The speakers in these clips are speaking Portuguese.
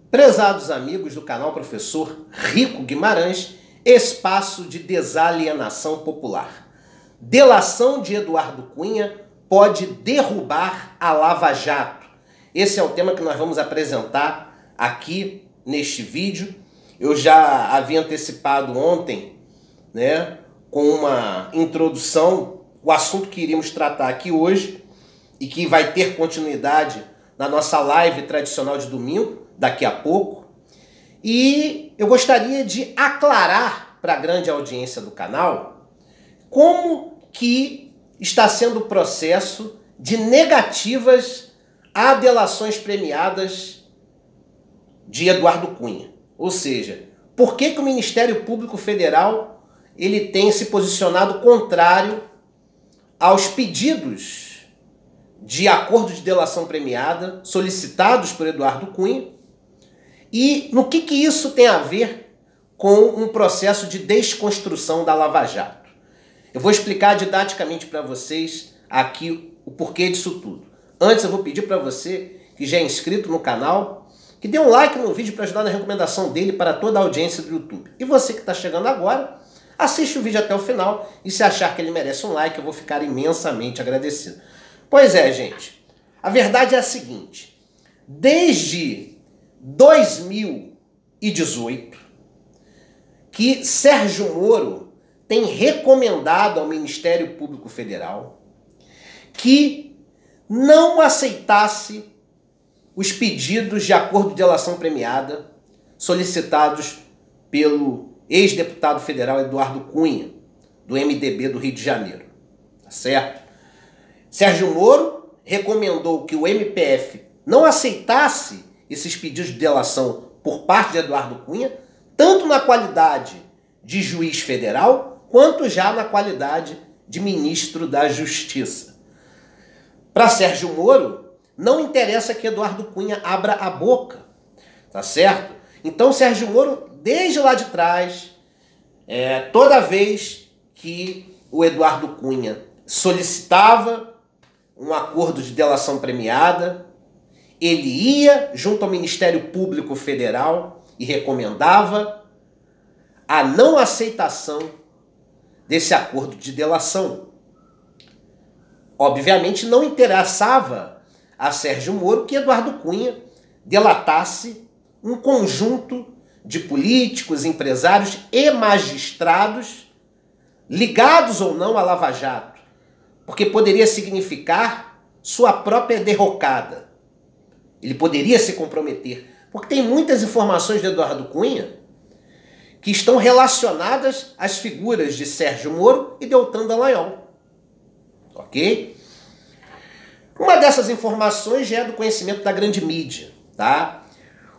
Prezados amigos do canal Professor Rico Guimarães, espaço de desalienação popular. Delação de Eduardo Cunha pode derrubar a Lava Jato. Esse é o tema que nós vamos apresentar aqui neste vídeo. Eu já havia antecipado ontem, com uma introdução, o assunto que iríamos tratar aqui hoje e que vai ter continuidade na nossa live tradicional de domingo, daqui a pouco. E eu gostaria de aclarar para a grande audiência do canal como que está sendo o processo de negativas a delações premiadas de Eduardo Cunha. Ou seja, por que que o Ministério Público Federal ele tem se posicionado contrário aos pedidos de acordo de delação premiada solicitados por Eduardo Cunha e no que isso tem a ver com um processo de desconstrução da Lava Jato. Eu vou explicar didaticamente para vocês aqui o porquê disso tudo. Antes eu vou pedir para você que já é inscrito no canal, que dê um like no vídeo para ajudar na recomendação dele para toda a audiência do YouTube. E você que está chegando agora, assiste o vídeo até o final e se achar que ele merece um like, eu vou ficar imensamente agradecido. Pois é, gente, a verdade é a seguinte: desde 2018, que Sérgio Moro tem recomendado ao Ministério Público Federal que não aceitasse os pedidos de acordo de delação premiada solicitados pelo ex-deputado federal Eduardo Cunha, do MDB do Rio de Janeiro. Tá certo? Sérgio Moro recomendou que o MPF não aceitasse esses pedidos de delação por parte de Eduardo Cunha, tanto na qualidade de juiz federal, quanto já na qualidade de ministro da Justiça. Para Sérgio Moro, não interessa que Eduardo Cunha abra a boca, tá certo? Então Sérgio Moro, desde lá de trás, toda vez que o Eduardo Cunha solicitava um acordo de delação premiada, ele ia junto ao Ministério Público Federal e recomendava a não aceitação desse acordo de delação. Obviamente não interessava a Sérgio Moro que Eduardo Cunha delatasse um conjunto de políticos, empresários e magistrados ligados ou não à Lava Jato, porque poderia significar sua própria derrocada. Ele poderia se comprometer, porque tem muitas informações de Eduardo Cunha que estão relacionadas às figuras de Sérgio Moro e Deltan Dallagnol. Ok? Uma dessas informações já é do conhecimento da grande mídia, tá?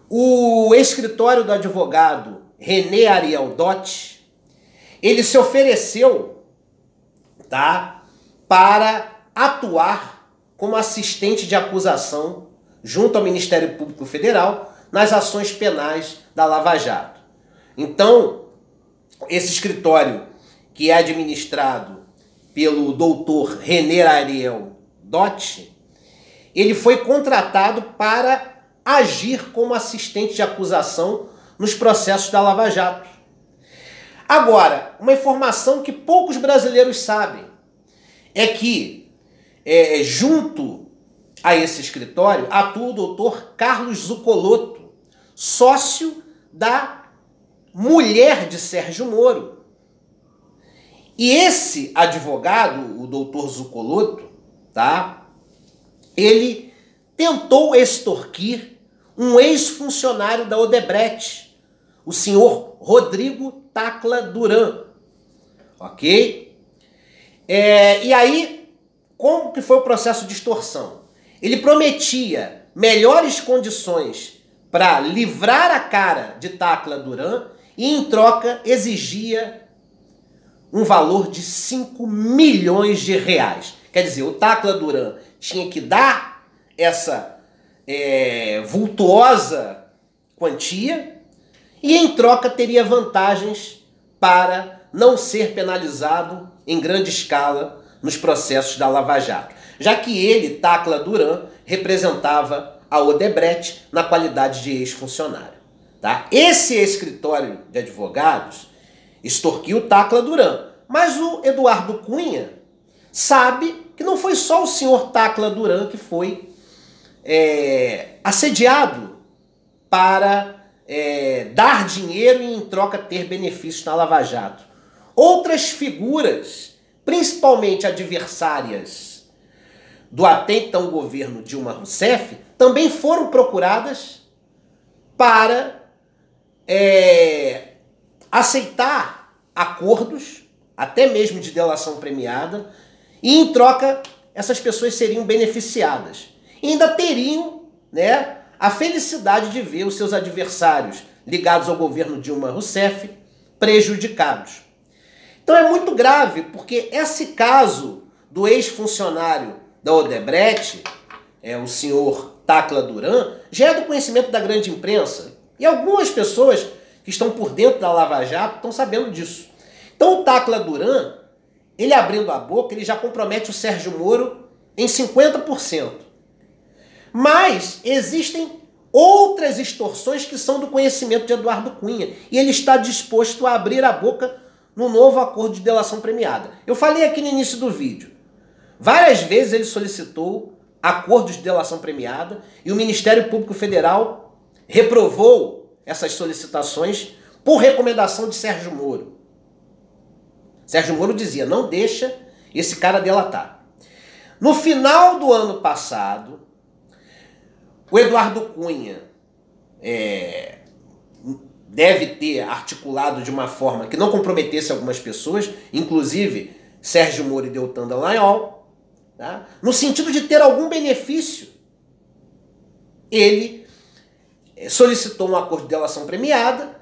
O escritório do advogado René Ariel Dott, ele se ofereceu, tá, para atuar como assistente de acusação junto ao Ministério Público Federal nas ações penais da Lava Jato. Então, esse escritório, que é administrado pelo doutor René Ariel Dott, ele foi contratado para agir como assistente de acusação nos processos da Lava Jato. Agora, uma informação que poucos brasileiros sabem é que, junto a esse escritório, atua o doutor Carlos Zuccolotto, sócio da mulher de Sérgio Moro. E esse advogado, o doutor Zuccolotto, tá, ele tentou extorquir um ex-funcionário da Odebrecht, o senhor Rodrigo Tacla Duran. Ok? E aí, como que foi o processo de extorsão? Ele prometia melhores condições para livrar a cara de Tacla Duran e, em troca, exigia um valor de 5 milhões de reais. Quer dizer, o Tacla Duran tinha que dar essa vultuosa quantia e, em troca, teria vantagens para não ser penalizado em grande escala nos processos da Lava Jato, já que ele, Tacla Duran, representava a Odebrecht na qualidade de ex-funcionário. Tá? Esse escritório de advogados extorquiu Tacla Duran, mas o Eduardo Cunha sabe que não foi só o senhor Tacla Duran que foi assediado para dar dinheiro e em troca ter benefícios na Lava Jato. Outras figuras, principalmente adversárias do até então governo Dilma Rousseff, também foram procuradas para aceitar acordos, até mesmo de delação premiada, e em troca essas pessoas seriam beneficiadas. E ainda teriam, né, a felicidade de ver os seus adversários ligados ao governo Dilma Rousseff prejudicados. Então é muito grave, porque esse caso do ex-funcionário da Odebrecht, o senhor Tacla Duran, já é do conhecimento da grande imprensa. E algumas pessoas que estão por dentro da Lava Jato estão sabendo disso. Então o Tacla Duran, ele abrindo a boca, ele já compromete o Sérgio Moro em 50%. Mas existem outras extorsões que são do conhecimento de Eduardo Cunha. E ele está disposto a abrir a boca no novo acordo de delação premiada. Eu falei aqui no início do vídeo. Várias vezes ele solicitou acordos de delação premiada e o Ministério Público Federal reprovou essas solicitações por recomendação de Sérgio Moro. Sérgio Moro dizia, não deixa esse cara delatar. No final do ano passado, o Eduardo Cunha deve ter articulado de uma forma que não comprometesse algumas pessoas, inclusive Sérgio Moro e Deltan Dallagnol, tá? No sentido de ter algum benefício. Ele solicitou um acordo de delação premiada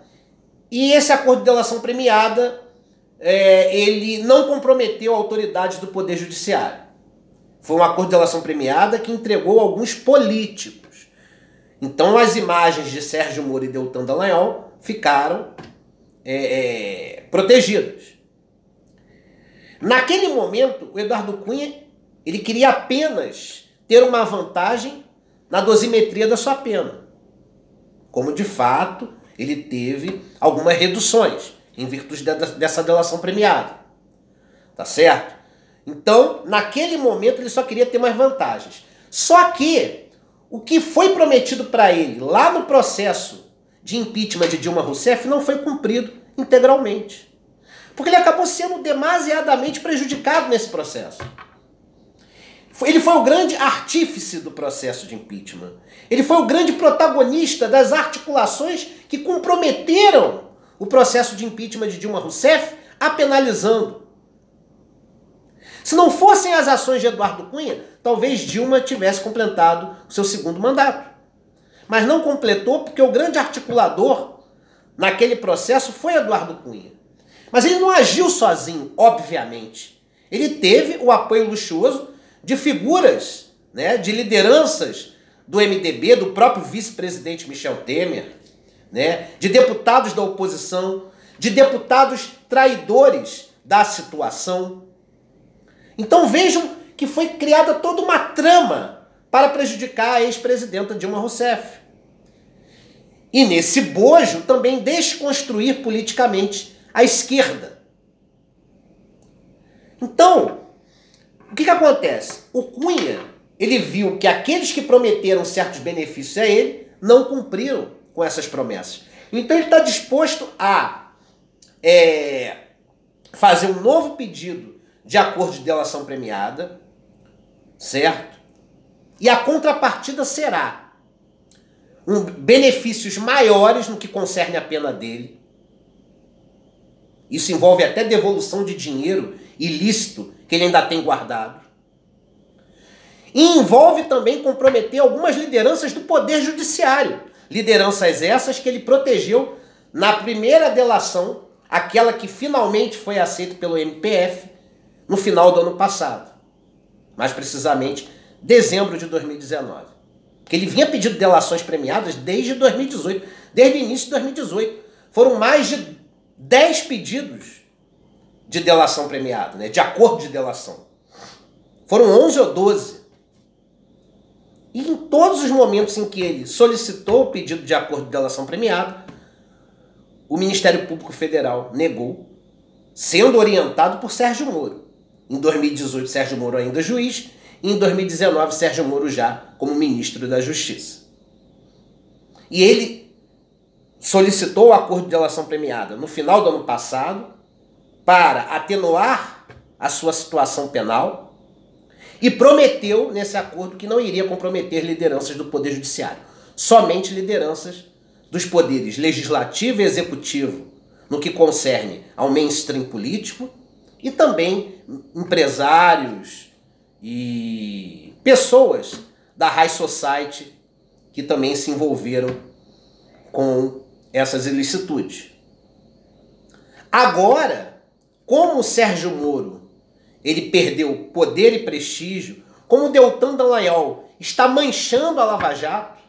e esse acordo de delação premiada ele não comprometeu autoridades do Poder Judiciário. Foi um acordo de delação premiada que entregou alguns políticos. Então as imagens de Sérgio Moro e Deltan Dallagnol ficaram protegidas. Naquele momento, o Eduardo Cunha ele queria apenas ter uma vantagem na dosimetria da sua pena. Como de fato ele teve algumas reduções em virtude dessa delação premiada. Tá certo? Então, naquele momento ele só queria ter mais vantagens. Só que o que foi prometido para ele lá no processo de impeachment de Dilma Rousseff não foi cumprido integralmente. Porque ele acabou sendo demasiadamente prejudicado nesse processo. Ele foi o grande artífice do processo de impeachment. Ele foi o grande protagonista das articulações que comprometeram o processo de impeachment de Dilma Rousseff, a penalizando. Se não fossem as ações de Eduardo Cunha, talvez Dilma tivesse completado o seu segundo mandato. Mas não completou porque o grande articulador naquele processo foi Eduardo Cunha. Mas ele não agiu sozinho, obviamente. Ele teve o apoio luxuoso de figuras, né, de lideranças do MDB, do próprio vice-presidente Michel Temer, né, de deputados da oposição, de deputados traidores da situação. Então vejam que foi criada toda uma trama para prejudicar a ex-presidenta Dilma Rousseff. E nesse bojo também desconstruir politicamente a esquerda. Então, o que acontece? O Cunha, ele viu que aqueles que prometeram certos benefícios a ele não cumpriram com essas promessas. Então ele está disposto a fazer um novo pedido de acordo de delação premiada, certo? E a contrapartida será benefícios maiores no que concerne a pena dele. Isso envolve até devolução de dinheiro ilícito que ele ainda tem guardado. E envolve também comprometer algumas lideranças do Poder Judiciário. Lideranças essas que ele protegeu na primeira delação, aquela que finalmente foi aceita pelo MPF no final do ano passado. Mais precisamente, dezembro de 2019. Porque ele vinha pedindo delações premiadas desde 2018, desde o início de 2018. Foram mais de 10 pedidos de delação premiada, né, de acordo de delação. Foram 11 ou 12. E em todos os momentos em que ele solicitou o pedido de acordo de delação premiada, o Ministério Público Federal negou, sendo orientado por Sérgio Moro. Em 2018, Sérgio Moro ainda juiz, e em 2019, Sérgio Moro já como ministro da Justiça. E ele solicitou o acordo de delação premiada no final do ano passado para atenuar a sua situação penal e prometeu nesse acordo que não iria comprometer lideranças do Poder Judiciário, somente lideranças dos poderes legislativo e executivo no que concerne ao mainstream político e também empresários e pessoas da high society que também se envolveram com essas ilicitudes. Agora, como o Sérgio Moro ele perdeu poder e prestígio, como o Deltan Dallagnol está manchando a Lava Jato,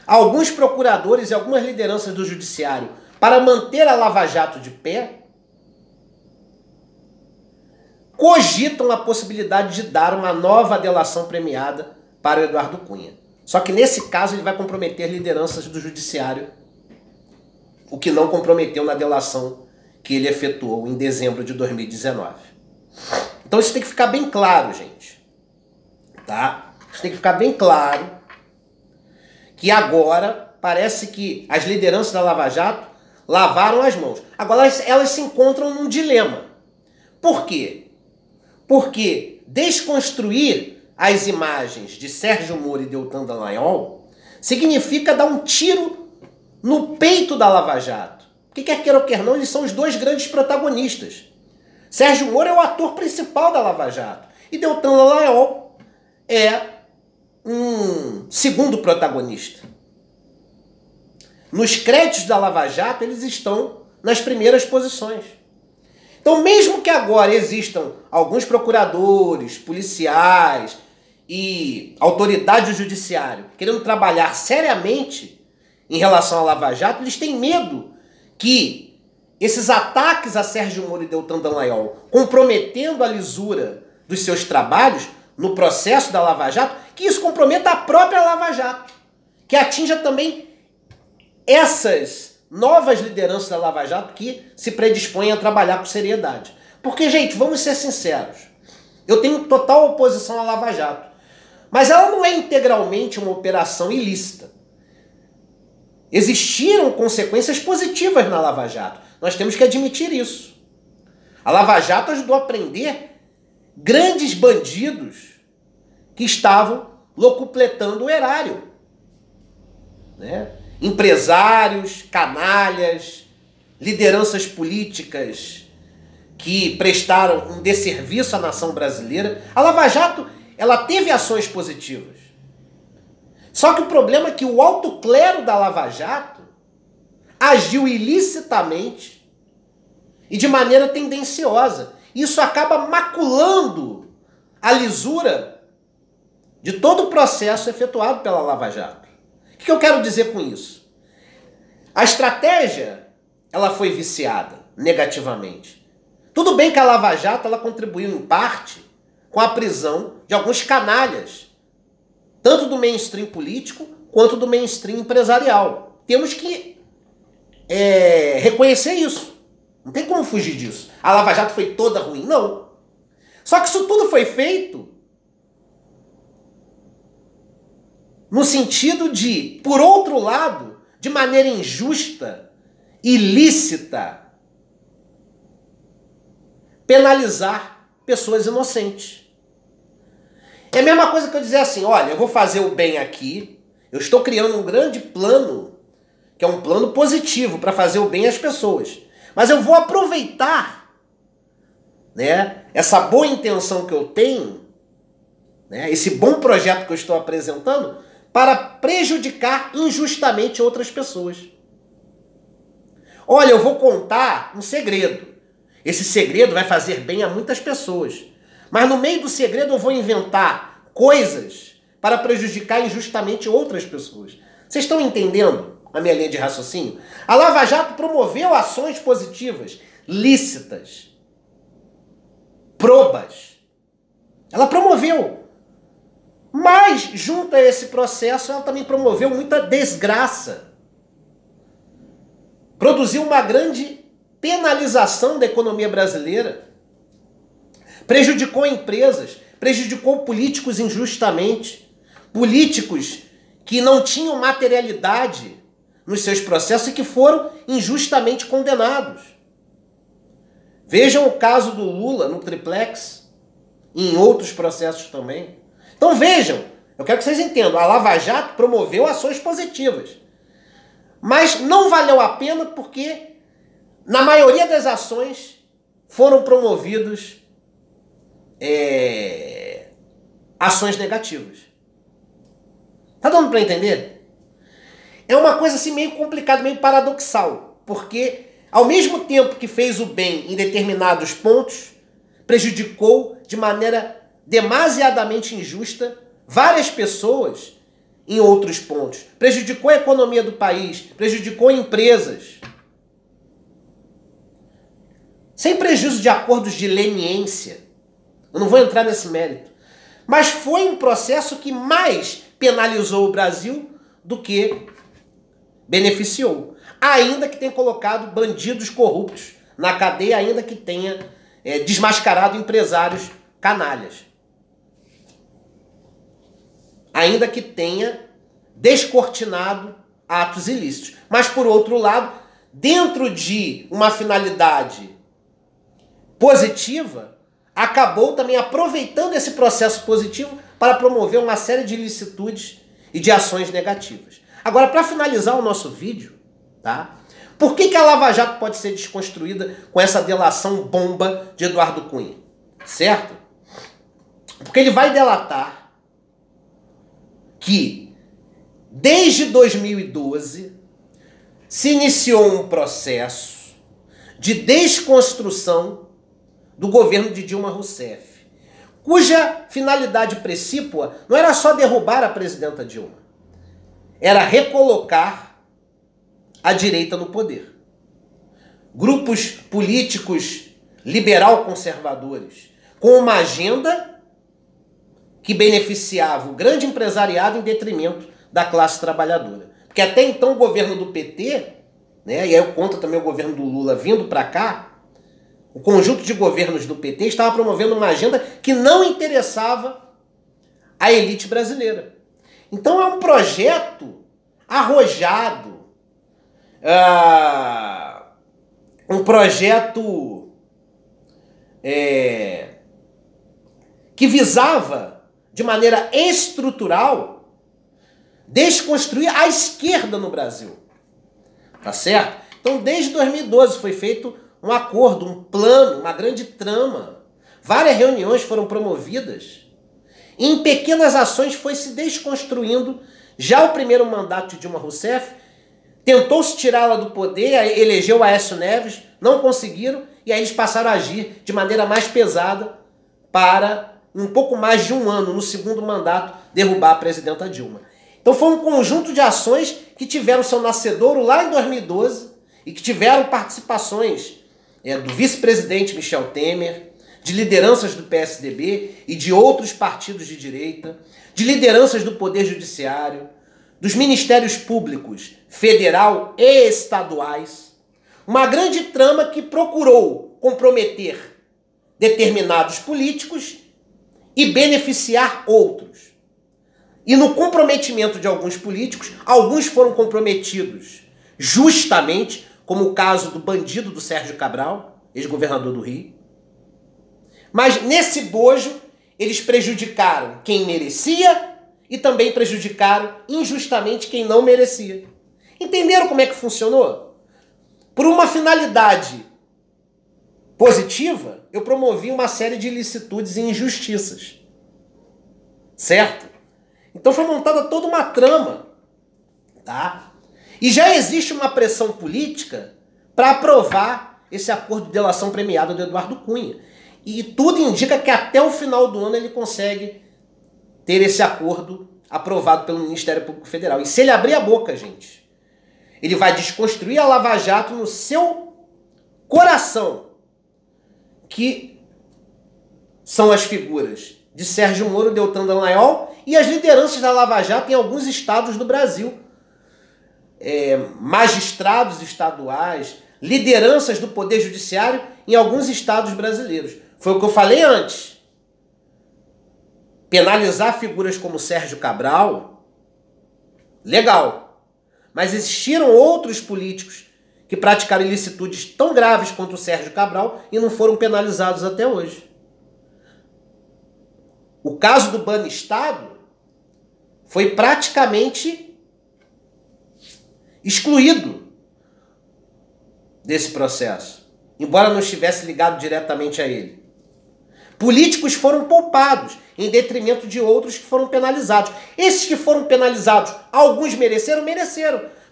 alguns procuradores e algumas lideranças do judiciário, para manter a Lava Jato de pé, cogitam a possibilidade de dar uma nova delação premiada para o Eduardo Cunha. Só que nesse caso ele vai comprometer lideranças do judiciário, o que não comprometeu na delação que ele efetuou em dezembro de 2019. Então isso tem que ficar bem claro, gente. Tá? Isso tem que ficar bem claro que agora parece que as lideranças da Lava Jato lavaram as mãos. Agora elas se encontram num dilema. Por quê? Porque desconstruir as imagens de Sérgio Moro e Deltan Dallagnol significa dar um tiro no peito da Lava Jato. Porque quer queira ou quer não, eles são os dois grandes protagonistas. Sérgio Moro é o ator principal da Lava Jato e Deltan Dallagnol é um segundo protagonista. Nos créditos da Lava Jato, eles estão nas primeiras posições. Então, mesmo que agora existam alguns procuradores, policiais e autoridades do judiciário querendo trabalhar seriamente em relação à Lava Jato, eles têm medo que esses ataques a Sérgio Moro e Deltan Dallagnol, comprometendo a lisura dos seus trabalhos no processo da Lava Jato, que isso comprometa a própria Lava Jato, que atinja também essas novas lideranças da Lava Jato que se predispõem a trabalhar com seriedade. Porque, gente, vamos ser sinceros, eu tenho total oposição à Lava Jato, mas ela não é integralmente uma operação ilícita. Existiram consequências positivas na Lava Jato, nós temos que admitir isso. A Lava Jato ajudou a prender grandes bandidos que estavam locupletando o erário, né? Empresários, canalhas, lideranças políticas que prestaram um desserviço à nação brasileira. A Lava Jato, ela teve ações positivas. Só que o problema é que o alto clero da Lava Jato agiu ilicitamente e de maneira tendenciosa. Isso acaba maculando a lisura de todo o processo efetuado pela Lava Jato. O que eu quero dizer com isso? A estratégia, ela foi viciada negativamente. Tudo bem que a Lava Jato ela contribuiu em parte com a prisão de alguns canalhas, tanto do mainstream político quanto do mainstream empresarial. Temos que reconhecer isso. Não tem como fugir disso. A Lava Jato foi toda ruim. Não. Só que isso tudo foi feito no sentido de, por outro lado, de maneira injusta, ilícita, penalizar pessoas inocentes. É a mesma coisa que eu dizer assim, olha, eu vou fazer o bem aqui, eu estou criando um grande plano, que é um plano positivo para fazer o bem às pessoas. Mas eu vou aproveitar, né, essa boa intenção que eu tenho, né, esse bom projeto que eu estou apresentando, para prejudicar injustamente outras pessoas. Olha, eu vou contar um segredo. Esse segredo vai fazer bem a muitas pessoas. Mas no meio do segredo eu vou inventar coisas para prejudicar injustamente outras pessoas. Vocês estão entendendo a minha linha de raciocínio? A Lava Jato promoveu ações positivas, lícitas, probas. Ela promoveu. Mas, junto a esse processo, ela também promoveu muita desgraça. Produziu uma grande penalização da economia brasileira. Prejudicou empresas, prejudicou políticos injustamente. Políticos que não tinham materialidade nos seus processos e que foram injustamente condenados. Vejam o caso do Lula no Triplex e em outros processos também. Então vejam, eu quero que vocês entendam, a Lava Jato promoveu ações positivas. Mas não valeu a pena porque, na maioria das ações, foram promovidos ações negativas. Tá dando para entender? É uma coisa assim meio complicada, meio paradoxal, porque ao mesmo tempo que fez o bem em determinados pontos, prejudicou de maneira demasiadamente injusta várias pessoas em outros pontos. Prejudicou a economia do país, prejudicou empresas. Sem prejuízo de acordos de leniência. Eu não vou entrar nesse mérito. Mas foi um processo que mais penalizou o Brasil do que beneficiou. Ainda que tenha colocado bandidos corruptos na cadeia, ainda que tenha desmascarado empresários canalhas. Ainda que tenha descortinado atos ilícitos. Mas, por outro lado, dentro de uma finalidade positiva, acabou também aproveitando esse processo positivo para promover uma série de ilicitudes e de ações negativas. Agora, para finalizar o nosso vídeo, tá? Por que a Lava Jato pode ser desconstruída com essa delação bomba de Eduardo Cunha? Certo? Porque ele vai delatar que, desde 2012, se iniciou um processo de desconstrução do governo de Dilma Rousseff, cuja finalidade precípua não era só derrubar a presidenta Dilma, era recolocar a direita no poder. Grupos políticos liberal-conservadores com uma agenda que beneficiava o grande empresariado em detrimento da classe trabalhadora. Porque até então o governo do PT, né, e aí eu conto também o governo do Lula vindo para cá, o conjunto de governos do PT estava promovendo uma agenda que não interessava a elite brasileira. Então é um projeto arrojado, um projeto que visava, de maneira estrutural, desconstruir a esquerda no Brasil. Tá certo? Então, desde 2012 foi feito um acordo, um plano, uma grande trama. Várias reuniões foram promovidas. E em pequenas ações foi se desconstruindo. Já o primeiro mandato de Dilma Rousseff tentou-se tirá-la do poder, elegeu Aécio Neves, não conseguiram, e aí eles passaram a agir de maneira mais pesada para, em um pouco mais de um ano, no segundo mandato, derrubar a presidenta Dilma. Então foi um conjunto de ações que tiveram seu nascedouro lá em 2012 e que tiveram participações do vice-presidente Michel Temer, de lideranças do PSDB e de outros partidos de direita, de lideranças do Poder Judiciário, dos ministérios públicos federal e estaduais. Uma grande trama que procurou comprometer determinados políticos e beneficiar outros. E no comprometimento de alguns políticos, alguns foram comprometidos justamente, como o caso do bandido do Sérgio Cabral, ex-governador do Rio. Mas nesse bojo, eles prejudicaram quem merecia e também prejudicaram injustamente quem não merecia. Entenderam como é que funcionou? Por uma finalidade positiva, eu promovi uma série de ilicitudes e injustiças. Certo? Então foi montada toda uma trama. Tá? E já existe uma pressão política para aprovar esse acordo de delação premiada do Eduardo Cunha. E tudo indica que até o final do ano ele consegue ter esse acordo aprovado pelo Ministério Público Federal. E se ele abrir a boca, gente, ele vai desconstruir a Lava Jato no seu coração, que são as figuras de Sérgio Moro, Deltan Dallagnol e as lideranças da Lava Jato em alguns estados do Brasil. Magistrados estaduais, lideranças do Poder Judiciário em alguns estados brasileiros. Foi o que eu falei antes. Penalizar figuras como Sérgio Cabral, legal. Mas existiram outros políticos que praticaram ilicitudes tão graves quanto o Sérgio Cabral e não foram penalizados até hoje. O caso do Banestado foi praticamente excluído desse processo, embora não estivesse ligado diretamente a ele. Políticos foram poupados, em detrimento de outros que foram penalizados. Esses que foram penalizados, alguns mereceram,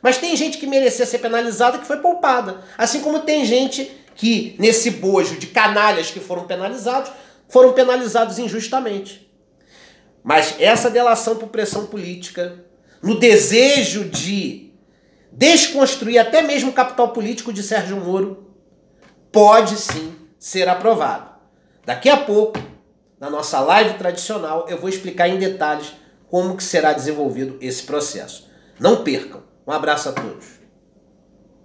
mas tem gente que merecia ser penalizada que foi poupada. Assim como tem gente que, nesse bojo de canalhas que foram penalizados injustamente. Mas essa delação por pressão política, no desejo de desconstruir até mesmo o capital político de Sérgio Moro, pode sim ser aprovado. Daqui a pouco, na nossa live tradicional, eu vou explicar em detalhes como que será desenvolvido esse processo. Não percam. Um abraço a todos.